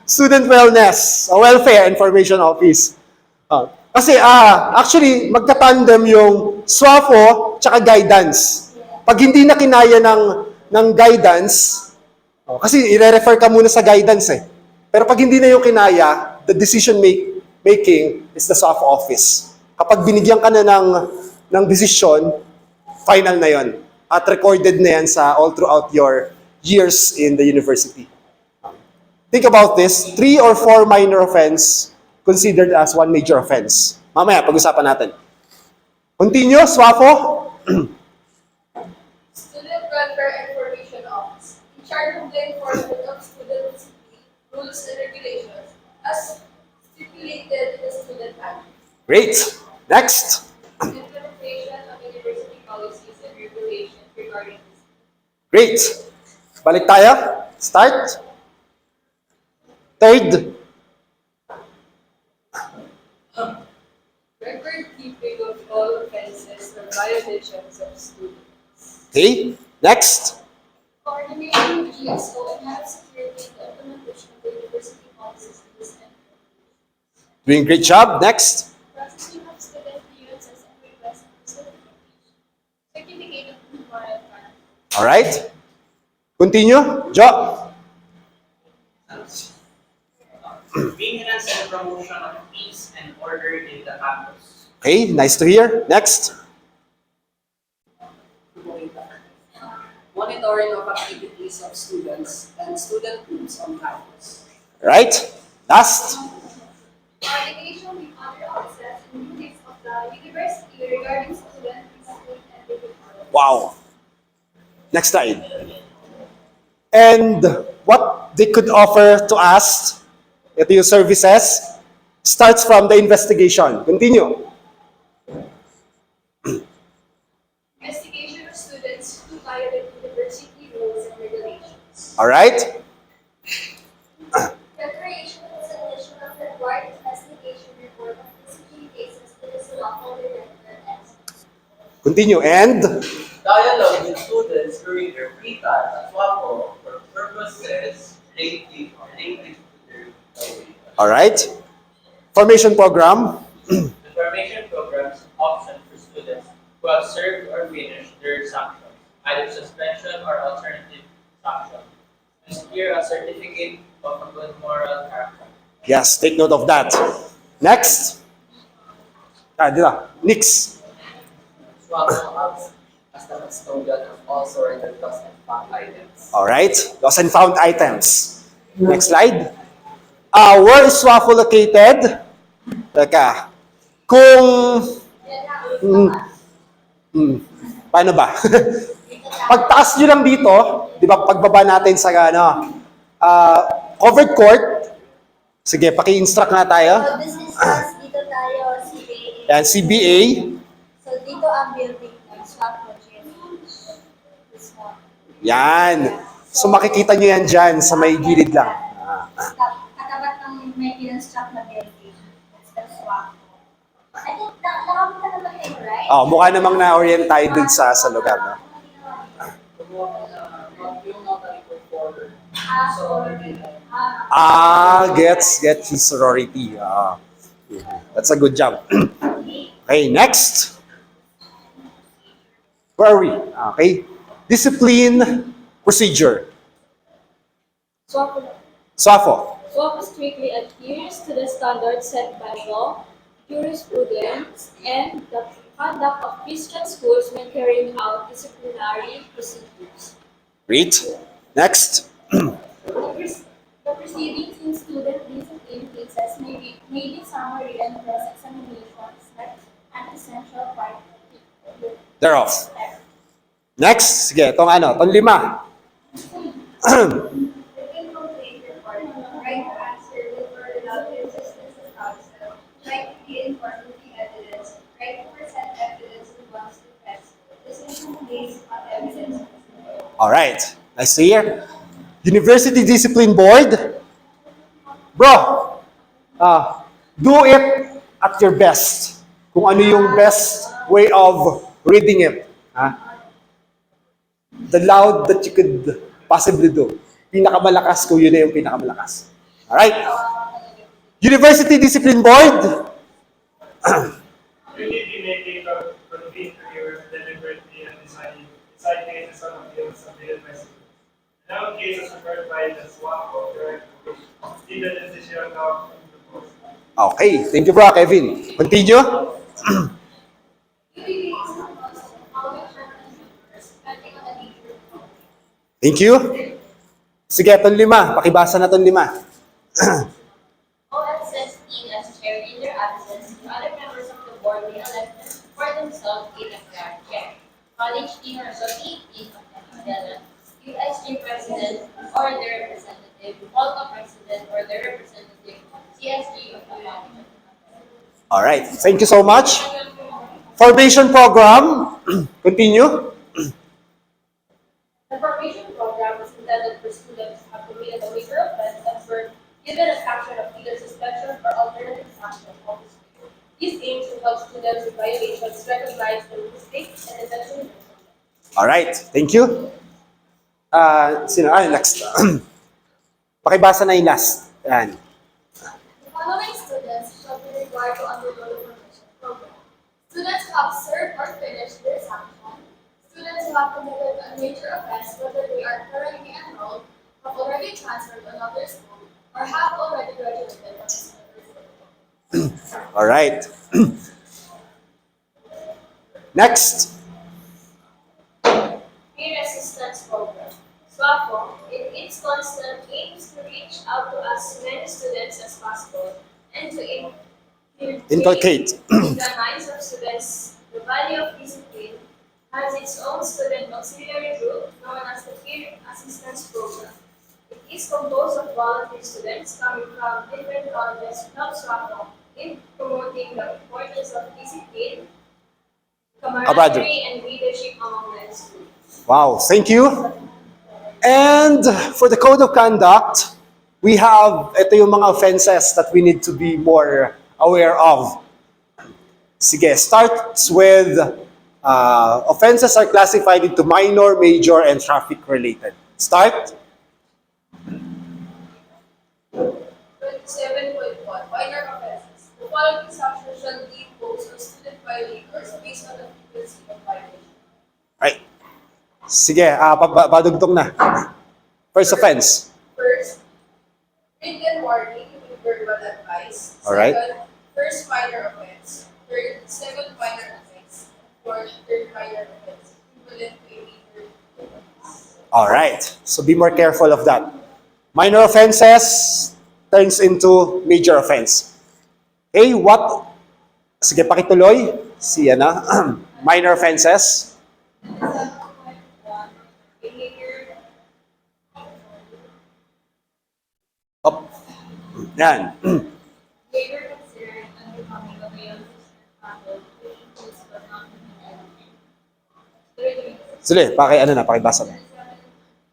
Student Wellness, Welfare Information Office. Kasi actually, magka-tandem yung SWAFO tsaka guidance. Pag hindi na kinaya ng guidance, kasi i-refer ka muna sa guidance eh. Pero pag hindi na yung kinaya, the decision making is the SWAFO office. Kapag binigyan ka na ng decision, final na yon. At recorded na yan all throughout your years in the university. Think about this, 3 or 4 minor offense considered as 1 major offense. Mamaya, pag-usapan natin. Continue, SWAFO. Student Welfare and Information Office, in charge of the enforcement of student discipline, rules and regulations, as stipulated in the Student Act. Great. Next. Implementation of university policies and regulations regarding this. Great. Balik tayo. Start. Third. Record keeping of all offenses or violations of students. Okay. Next. Coordinating with GSO and have security in the implementation of the university policies in this area. Doing great job. Next. Processing of student grievances and requests for certificate of moral conduct. All right. Continue. Jo. Maintenance and promotion of peace and order in the campus. Okay. Nice to hear. Next. Monitoring of activities of students and student groups on campus. Right. Last. Coordination with other officers and units of the university regarding student discipline and behavior. Wow. Next slide. And what they could offer to us, ito yung services, starts from the investigation. Continue. Investigation of students who violate university rules and regulations. All right. Preparation and submission of the required investigation report of discipline cases to the SWAFO director and Continue. And Dialogue with students during their free time at WAPO for purposes related to their study. all right. Formation program. The formation programs option for students who have served or finished their sanctions either suspension or alternative sanction. And secure a certificate of a good moral character. Yes, take note of that. Next. Dito. Next. Swallow acts as the custodian of all surrendered lost and found items. All right. Lost and found items. Next slide. Where is Swaffle located? Teka. Kung... Paano ba? Pagtaas nyo lang dito, di ba, pagbaba natin sa covered court. Sige, paki-instruct nga tayo. So this is us, dito tayo, CBA. Yan, CBA. So dito ang building ng swap project. This one. Yan. So makikita nyo yan dyan sa may gilid lang. Katapat ng may kinonstruct na building. That's the swap. I think nakapunta naman kayo, right? Oh, mukha namang na-orient tayo dun sa lugar. No? Yung notary court order. Gets yung sorority. That's a good job. Okay, next. Where are we? Okay. Discipline procedure. SWAPO SWAFO. strictly adheres to the standards set by law, jurisprudence, and the conduct of Christian schools when carrying out disciplinary procedures. Great. Next. The proceedings in student discipline cases may be summary and cross-examinations like an essential part of the Thereof. Next. Sige, itong lima. Written complaint report, right to answer with or without the assistance of counsel, right to be informed of the evidence, right to present evidence to one's defense, decision based on evidence. All right. Nice to hear. University Discipline Board. Bro, do it at your best. Kung ano yung best way of reading it. The loud that you could possibly do. Pinakamalakas kung yun na yung pinakamalakas. Alright? University Discipline Board. You need to make a convene to your deliberately and decide cases on appeals submitted by students. In all cases referred by the swap of direct see the decision of the post. Okay. Thank you, bro, Kevin. Continue. Thank you. Sige, itong lima. Pakibasa na itong lima. OSS as chair in their absence, the other members of the board may elect for themselves in a chair. College dean or associate dean of the Mandela, USG president or their representative, Volca president or their representative, CSG of the college. All right. Thank you so much. Formation program. Continue. The formation program is intended for students who have committed a major offense and were given a sanction of either suspension or alternative sanction of the school. These aims to help students with violations recognize their mistakes and eventually learn from them. All right. Thank you. Next. Pakibasa na yung last. Yan. The following students shall be required to undergo the formation program. Students who have served or finished their sanction, students who have committed a major offense, whether they are currently enrolled, have already transferred to another school, or have already graduated from this university. All right. Next. Peer assistance program. SWAPO, in its constant aims to reach out to as many students as possible and to Inculcate. in the minds of students the value of discipline, has its own student auxiliary group known as the Peer Assistance Program. It is composed of volunteer students coming from different colleges to help SWAPO in promoting the importance of discipline, camaraderie, and leadership among the students. Wow. Thank you. And for the code of conduct, we have ito yung mga offenses that we need to be more aware of. Sige, starts with offenses are classified into minor, major, and traffic-related. Start. 27.1 Minor offenses. The following sanctions shall be imposed on student violators based on the frequency of violation. Right. Sige, padugtong na. First offense. First, written warning with verbal advice. Alright. Second, first minor offense. Third, second minor offense. Fourth, third minor offense. Equivalent to a major offense. Alright. So be more careful of that. Minor offenses turns into major offense. Okay, what? Sige, pakituloy. Si minor offenses. Behavior. Up. Yan. Behavior considered unbecoming of a young person, which includes but not limited to. Sige, pakibasa na.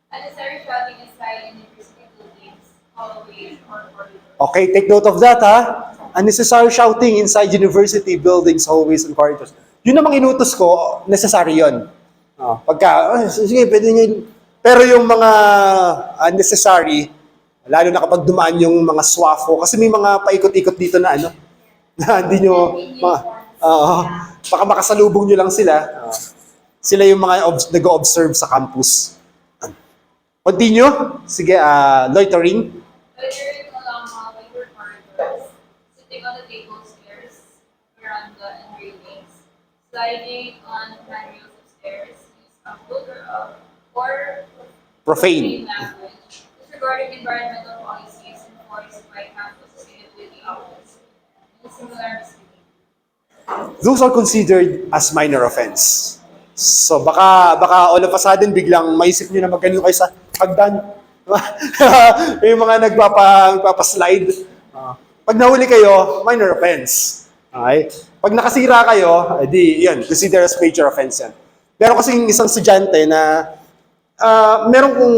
Unnecessary shouting inside university buildings, hallways, or corridors. Okay, take note of that, ha? Unnecessary shouting inside university buildings, hallways, and corridors. Yun namang inutos ko, necessary yun. Sige, pwede nyo Pero yung mga unnecessary, lalo na kapag dumaan yung mga swafo, kasi may mga paikot-ikot dito na na hindi nyo, baka makasalubong nyo lang sila. Sila yung mga nag-observe sa campus. Continue. Sige, loitering. Loitering along hallway or corridors, sitting on the table, stairs, veranda, and railings, sliding on handrails of stairs, use of vulgar or Profane. language, disregarding environmental policies enforced by campus sustainability outlets, and similar misbehavior. Those are considered as minor offense. So baka all of a sudden biglang maisip niyo na magganito kayo sa hagdan. Yung mga nagpapaslide. Pag nahuli kayo, minor offense. Okay? Pag nakasira kayo, di yun, consider as major offense yan. Pero kasi isang estudyante na meron kung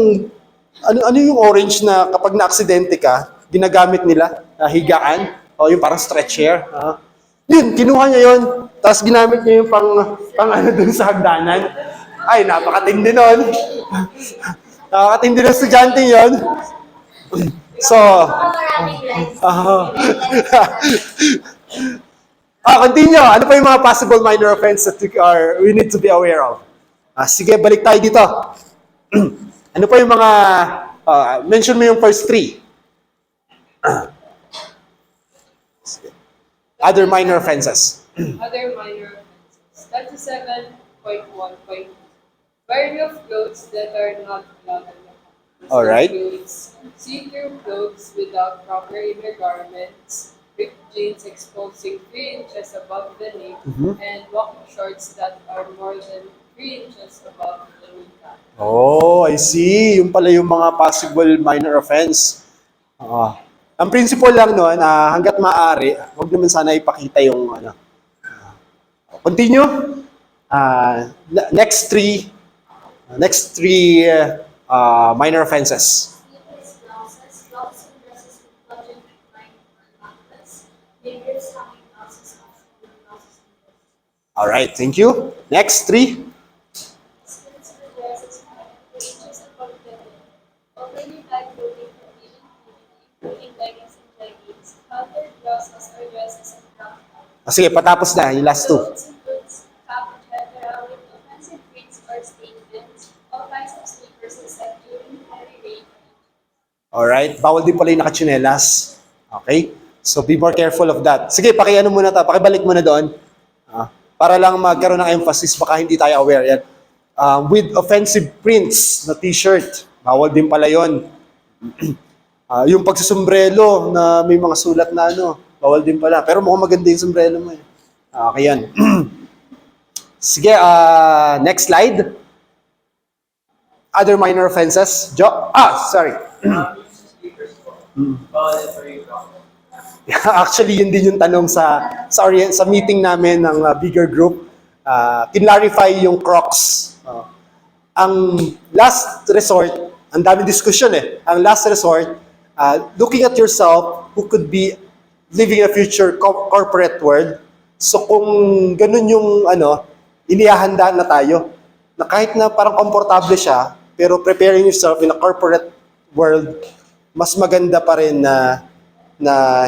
ano yung orange na kapag na-aksidente ka, ginagamit nila, higaan, o yung parang stretch chair. Yun, kinuha niya yun, tapos ginamit niya yung pang dun sa hagdanan. Ay, napakatindi nun. Napakatindi ng estudyante yun. So, continue. Ano pa yung mga possible minor offense that we need to be aware of? Sige, balik tayo dito. Ano pa yung mga, mention mo yung first three. Other minor offenses. Other minor offenses. 37.1.2. Wearing of clothes that are not allowed in the campus. Alright. Includes see-through clothes without proper inner garments, ripped jeans exposing 3 inches above the knee, and walking shorts that are more than 3 inches above the kneecap. Oh, I see. Yung pala yung mga possible minor offense. Ang principle lang nun, hanggat maaari, huwag naman sana ipakita yung Continue. Next three minor offenses. Sleeveless blouses, blouses and dresses with plunging neckline or backless, fingers hanging blouses, blouses and dresses. All right, thank you. Next three. Skirts or dresses 2 inches above the hip, opening tight clothing for women, including leggings and leggings, covered blouses or dresses and crop tops. Sige, patapos na. Yung last two. Clothes includes cap, etc., with offensive prints or statements, all kinds of sneakers except during heavy rain. Alright, bawal din pala yung nakachinelas. Okay? So be more careful of that. Sige, pakibalik mo na doon. Para lang magkaroon ng emphasis, baka hindi tayo aware yan. With offensive prints na t-shirt, bawal din pala yun. Yung pagsusumbrelo na may mga sulat na bawal din pala. Pero mukhang maganda yung sombrero mo. Okay yan. Sige, next slide. Other minor offenses. Sorry. Actually, yun din yung tanong sa meeting namin ng bigger group. Kinlarify yung Crocs. Ang last resort, ang daming discussion Ang last resort, looking at yourself who could be living in a future corporate world. So kung ganun yung inihahanda na tayo, na kahit na parang komportable siya, pero preparing yourself in a corporate world, mas maganda pa rin na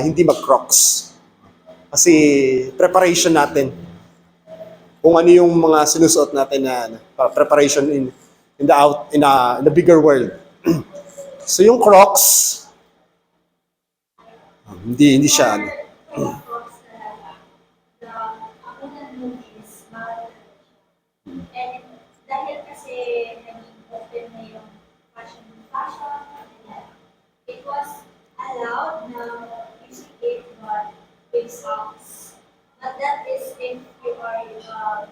hindi mag-Crocs. Kasi preparation natin. Kung ano yung mga sinusuot natin na preparation in the bigger world. So yung Crocs, hindi siya ano. Ako na notice, mahal and dahil kasi naging open na yung fashion, it was allowed na you skate but with socks. But that is if you are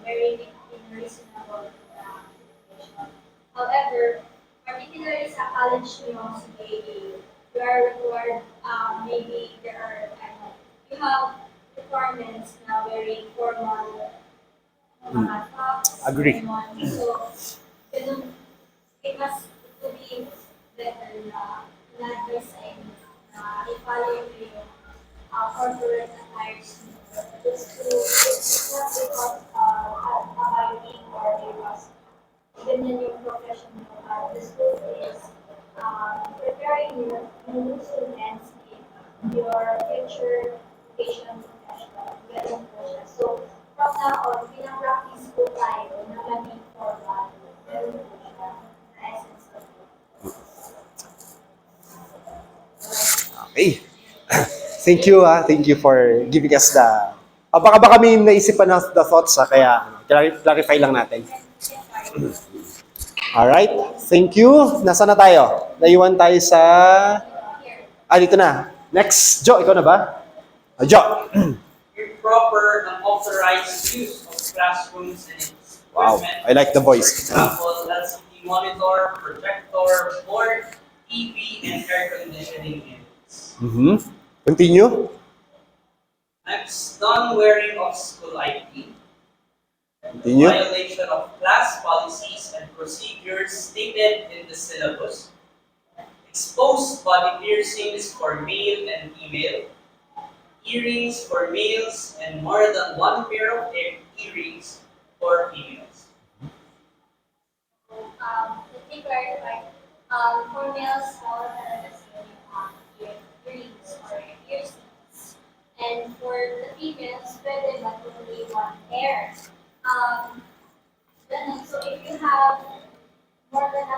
wearing it in a reasonable situation. However, particularly sa college university, you are required, maybe there are, you have requirements na wearing formal mga socks. Agree. ganun. So, ganun, it would be better na advice sa inyo na i-follow nyo yung corporate attires nyo just to, it's not because abiding or because ganyan yung profession mo. The school is preparing new students in your future education professional. Ganun po siya. So, from now on, pinapractice po tayo na maging formal. Ganun po siya. Na essence of it. Okay. Thank you Thank you for giving us the baka may naisipan na the thoughts kaya clarify lang natin. Alright, thank you. Nasaan na tayo? Naiwan tayo sa... dito na. Next, Joe, ikaw na ba? Joe. Improper and authorized use of classrooms and its Wow, equipment. I like the voice. For example, LCD monitor, projector, board, TV, and air conditioning units. Continue. Next, non-wearing of school ID. Continue. Violation of class policies and procedures stated in the syllabus. Exposed body piercings for male and female. Earrings for males and more than one pair of earrings for females. Let me clarify. For males, all talaga earrings or piercings. And for the females, pwede but only one pair. Ganun. So if you have more than